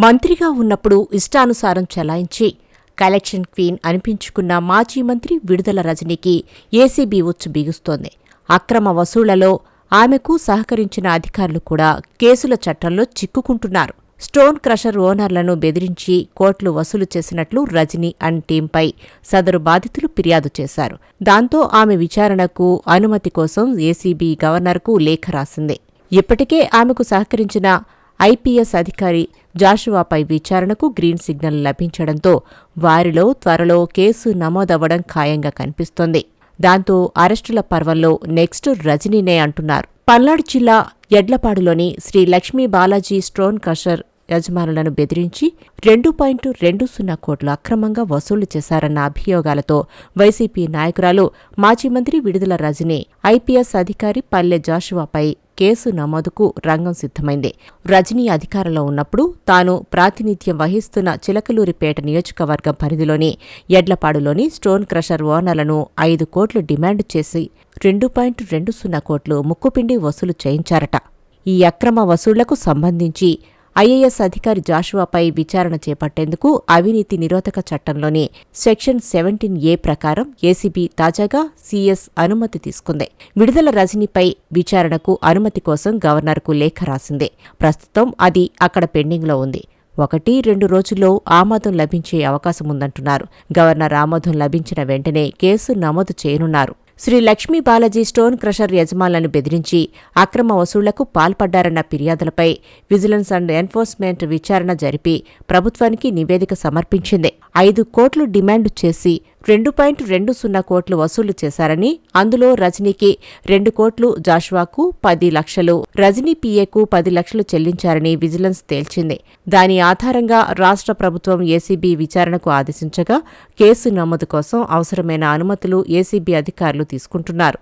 మంత్రిగా ఉన్నప్పుడు ఇష్టానుసారం చలాయించి కలెక్షన్ క్వీన్ అనిపించుకున్న మాజీ మంత్రి విడుదల రజనీకి ఏసీబీ ఉచ్చు బిగుస్తోంది. అక్రమ వసూళ్లలో ఆమెకు సహకరించిన అధికారులు కూడా కేసుల చట్టంలో చిక్కుకుంటున్నారు. స్టోన్ క్రషర్ ఓనర్లను బెదిరించి కోట్లు వసూలు చేసినట్లు రజనీ అండ్ టీంపై సదరు బాధితులు ఫిర్యాదు చేశారు. దాంతో ఆమె విచారణకు అనుమతి కోసం ఏసీబీ గవర్నర్కు లేఖ రాసింది. ఇప్పటికే ఆమెకు సహకరించిన ఐపీఎస్ అధికారి జాషువాపై విచారణకు గ్రీన్ సిగ్నల్ లభించడంతో వారిలో త్వరలో కేసు నమోదవ్వడం ఖాయంగా కనిపిస్తోంది. దాంతో అరెస్టుల పర్వంలో నెక్స్ట్ రజనీనే అంటున్నారు. పల్నాడు జిల్లా యడ్లపాడులోని శ్రీ లక్ష్మీ బాలాజీ స్టోన్ క్రషర్ యజమానులను బెదిరించి 2.20 కోట్లు అక్రమంగా వసూలు చేశారన్న అభియోగాలతో వైసీపీ నాయకురాలు మాజీ మంత్రి విడుదల రజనీ, ఐపీఎస్ అధికారి పల్లె జాషువాపై కేసు నమోదుకు రంగం సిద్ధమైంది. రజనీ అధికారంలో ఉన్నప్పుడు తాను ప్రాతినిధ్యం వహిస్తున్న చిలకలూరిపేట నియోజకవర్గం పరిధిలోని యడ్లపాడులోని స్టోన్ క్రషర్ ఓనర్లను 5 కోట్లు డిమాండ్ చేసి 2.20 కోట్లు ముక్కుపిండి వసూలు చేయించారట. ఈ అక్రమ వసూళ్లకు సంబంధించి ఐఏఎస్ అధికారి జాషువాపై విచారణ చేపట్టేందుకు అవినీతి నిరోధక చట్టంలోని సెక్షన్ 17A ప్రకారం ఏసీబీ తాజాగా సీఎస్ అనుమతి తీసుకుంది. విడుదల రజనీపై విచారణకు అనుమతి కోసం గవర్నర్కు లేఖ రాసింది. ప్రస్తుతం అది అక్కడ పెండింగ్లో ఉంది. 1-2 రోజుల్లో ఆమోదం లభించే అవకాశముందంటున్నారు. గవర్నర్ ఆమోదం లభించిన వెంటనే కేసు నమోదు చేయనున్నారు. శ్రీ లక్ష్మీ బాలాజీ స్టోన్ క్రషర్ యజమానులను బెదిరించి అక్రమ వసూళ్లకు పాల్పడ్డారన్న ఫిర్యాదులపై విజిలెన్స్ అండ్ ఎన్ఫోర్స్మెంట్ విచారణ జరిపి ప్రభుత్వానికి నివేదిక సమర్పించింది. 5 కోట్లు డిమాండ్ చేసి 2.20 కోట్లు వసూలు చేశారని, అందులో రజనీకి 2 కోట్లు, జాషువాకు 10 లక్షలు, రజనీ పీఏకు 10 లక్షలు చెల్లించారని విజిలెన్స్ తేల్చింది. దాని ఆధారంగా రాష్ట్ర ప్రభుత్వం ఏసీబీ విచారణకు ఆదేశించగా కేసు నమోదు కోసం అవసరమైన అనుమతులు ఏసీబీ అధికారులు తీసుకుంటున్నారు.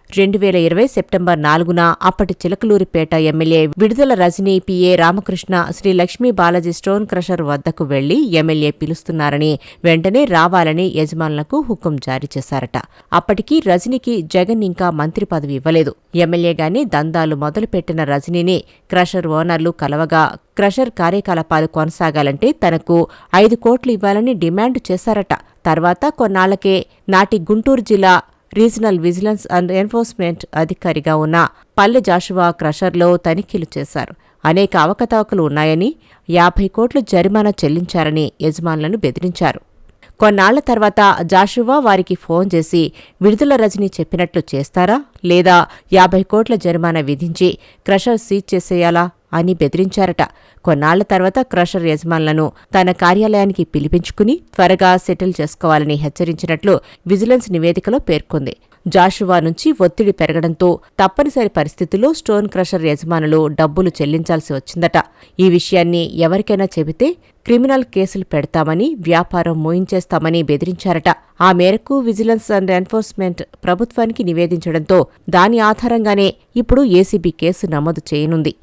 2020 సెప్టెంబర్ 4న అప్పటి Chilakaluripet MLA Vidadala Rajini PA Ramakrishna Sri Lakshmi Balaji stone crusher వద్దకు వెళ్లి ఎమ్మెల్యే పిలుస్తున్నారని, వెంటనే రావాలని యజమానులకు హుకుం జారీ చేశారట. అప్పటికి రజనీకి జగన్ ఇంకా మంత్రి పదవి ఇవ్వలేదు. ఎమ్మెల్యేగానే దందాలు మొదలుపెట్టిన రజనీని క్రషర్ ఓనర్లు కలవగా క్రషర్ కార్యకలాపాలు కొనసాగాలంటే తనకు 5 కోట్లు ఇవ్వాలని డిమాండ్ చేశారట. తర్వాత కొన్నాళ్లకే నాటి గుంటూరు జిల్లా రీజనల్ విజిలెన్స్ అండ్ ఎన్ఫోర్స్మెంట్ అధికారిగా ఉన్న పల్లె జాషువా క్రషర్లో తనిఖీలు చేశారు. అనేక అవకతవకలు ఉన్నాయని, 50 కోట్లు జరిమానా చెల్లించారని యజమానులను బెదిరించారు. కొన్నాళ్ల తర్వాత జాషువా వారికి ఫోన్ చేసి విడుదల రజనీ చెప్పినట్లు చేస్తారా లేదా 50 కోట్ల జరిమానా విధించి క్రషర్ సీజ్ చేసేయాలా అని బెదిరించారట. కొన్నాళ్ల తర్వాత క్రషర్ యజమానులను తన కార్యాలయానికి పిలిపించుకుని త్వరగా సెటిల్ చేసుకోవాలని హెచ్చరించినట్లు విజిలెన్స్ నివేదికలో పేర్కొంది. జాషువా నుంచి ఒత్తిడి పెరగడంతో తప్పనిసరి పరిస్థితుల్లో స్టోన్ క్రషర్ యజమానులు డబ్బులు చెల్లించాల్సి వచ్చిందట. ఈ విషయాన్ని ఎవరికైనా చెబితే క్రిమినల్ కేసులు పెడతామని, వ్యాపారం మూయించేస్తామని బెదిరించారట. ఆ మేరకు విజిలెన్స్ అండ్ ఎన్ఫోర్స్మెంట్ ప్రభుత్వానికి నివేదించడంతో దాని ఆధారంగానే ఇప్పుడు ఏసీబీ కేసు నమోదు చేయనుంది.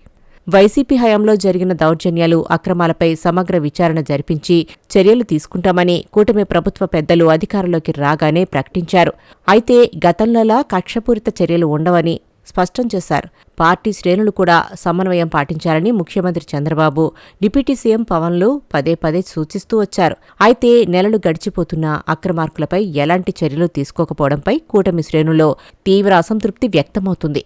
వైసీపీ హయాంలో జరిగిన దౌర్జన్యాలు, అక్రమాలపై సమగ్ర విచారణ జరిపించి చర్యలు తీసుకుంటామని కూటమి ప్రభుత్వ పెద్దలు అధికారంలోకి రాగానే ప్రకటించారు. అయితే గతంలోలా కక్షపూరిత చర్యలు ఉండవని స్పష్టం చేశారు. పార్టీ శ్రేణులు కూడా సమన్వయం పాటించాలని ముఖ్యమంత్రి చంద్రబాబు, డిప్యూటీ సీఎం పవన్లు పదే సూచిస్తూ వచ్చారు. అయితే నెలలు గడిచిపోతున్నా అక్రమార్కులపై ఎలాంటి చర్యలు తీసుకోకపోవడంపై కూటమి శ్రేణుల్లో తీవ్ర అసంతృప్తి వ్యక్తమవుతుంది.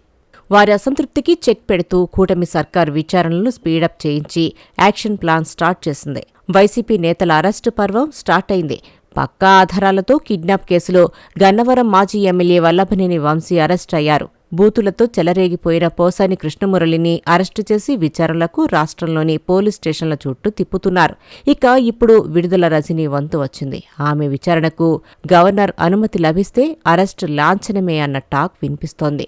వారి అసంతృప్తికి చెక్ పెడుతూ కూటమి సర్కార్ విచారణలను స్పీడప్ చేయించి యాక్షన్ ప్లాన్ స్టార్ట్ చేసింది. వైసీపీ నేతల అరెస్టు పర్వం స్టార్ట్ అయింది. పక్కా ఆధారాలతో కిడ్నాప్ కేసులో గన్నవరం మాజీ ఎమ్మెల్యే వల్లభనేని వంశీ అరెస్ట్ అయ్యారు. బూతులతో చెలరేగిపోయిన పోసాని కృష్ణమురళిని అరెస్టు చేసి విచారణలకు రాష్ట్రంలోని పోలీస్ స్టేషన్ల చుట్టూ తిప్పుతున్నారు. ఇక ఇప్పుడు విడుదల రజనీ వంతు వచ్చింది. ఆమె విచారణకు గవర్నర్ అనుమతి లభిస్తే అరెస్టు లాంఛనమే అన్న టాక్ వినిపిస్తోంది.